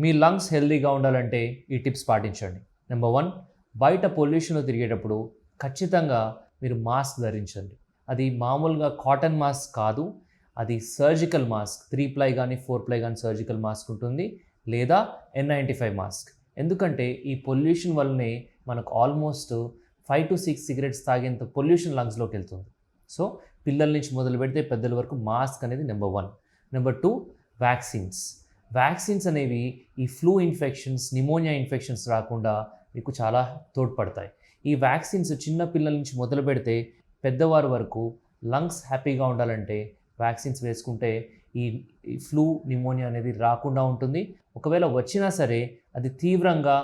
మీ lungs హెల్తీగా ఉండాలంటే ఈ టిప్స్ పాటించండి. నెంబర్ 1, బయట పొల్యూషన్లో తిరిగేటప్పుడు ఖచ్చితంగా మీరు మాస్క్ ధరించండి. అది మామూలుగా కాటన్ మాస్క్ కాదు, అది సర్జికల్ మాస్క్. 3 ప్లై కానీ 4 ప్లై కానీ సర్జికల్ మాస్క్ ఉంటుంది, లేదా N95 మాస్క్. ఎందుకంటే ఈ పొల్యూషన్ వల్లనే మనకు ఆల్మోస్ట్ 5 to 6 సిగరెట్స్ తాగేంత పొల్యూషన్ లంగ్స్లోకి వెళ్తుంది. సో పిల్లల నుంచి మొదలు పెడితే పెద్దల వరకు మాస్క్ అనేది నెంబర్ 1. నెంబర్ 2, వ్యాక్సిన్స్ అనేవి ఈ ఫ్లూ ఇన్ఫెక్షన్స్, నిమోనియా ఇన్ఫెక్షన్స్ రాకుండా మీకు చాలా తోడ్పడతాయి. ఈ వ్యాక్సిన్స్ చిన్న పిల్లల నుంచి మొదలు పెడితే పెద్దవారి వరకు లంగ్స్ హ్యాపీగా ఉండాలంటే వ్యాక్సిన్స్ వేసుకుంటే ఈ ఫ్లూ, నిమోనియా అనేది రాకుండా ఉంటుంది. ఒకవేళ వచ్చినా సరే అది తీవ్రంగా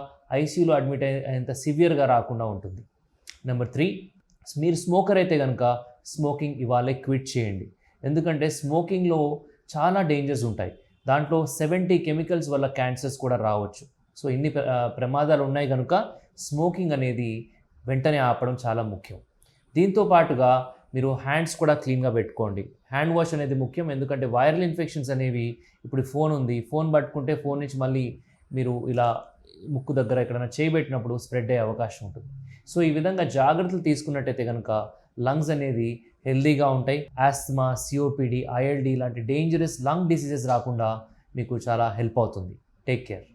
ఐసీయూలో అడ్మిట్ అయ్యేంత సివియర్గా రాకుండా ఉంటుంది. నెంబర్ 3, మీరు స్మోకర్ అయితే కనుక స్మోకింగ్ ఇవాళే క్విట్ చేయండి. ఎందుకంటే స్మోకింగ్లో చాలా డేంజర్స్ ఉంటాయి. దాంట్లో 70 కెమికల్స్ వల్ల క్యాన్సర్స్ కూడా రావచ్చు. సో ఇన్ని ప్రమాదాలు ఉన్నాయి కనుక స్మోకింగ్ అనేది వెంటనే ఆపడం చాలా ముఖ్యం. దీంతో పాటుగా మీరు హ్యాండ్స్ కూడా క్లీన్గా పెట్టుకోండి. హ్యాండ్ వాష్ అనేది ముఖ్యం. ఎందుకంటే వైరల్ ఇన్ఫెక్షన్స్ అనేవి, ఇప్పుడు ఫోన్ ఉంది, ఫోన్ పట్టుకుంటే ఫోన్ నుంచి మళ్ళీ మీరు ఇలా ముక్కు దగ్గర ఎక్కడైనా చేయబెట్టినప్పుడు స్ప్రెడ్ అయ్యే అవకాశం ఉంటుంది. సో ఈ విధంగా జాగ్రత్తలు తీసుకున్నట్టయితే కనుక లంగ్స్ అనేది హెల్తీగా ఉంటాయి. ఆస్తమా, COPD, ILD లాంటి డేంజరస్ లంగ్ డిసీజెస్ రాకుండా మీకు చాలా హెల్ప్ అవుతుంది. Take care.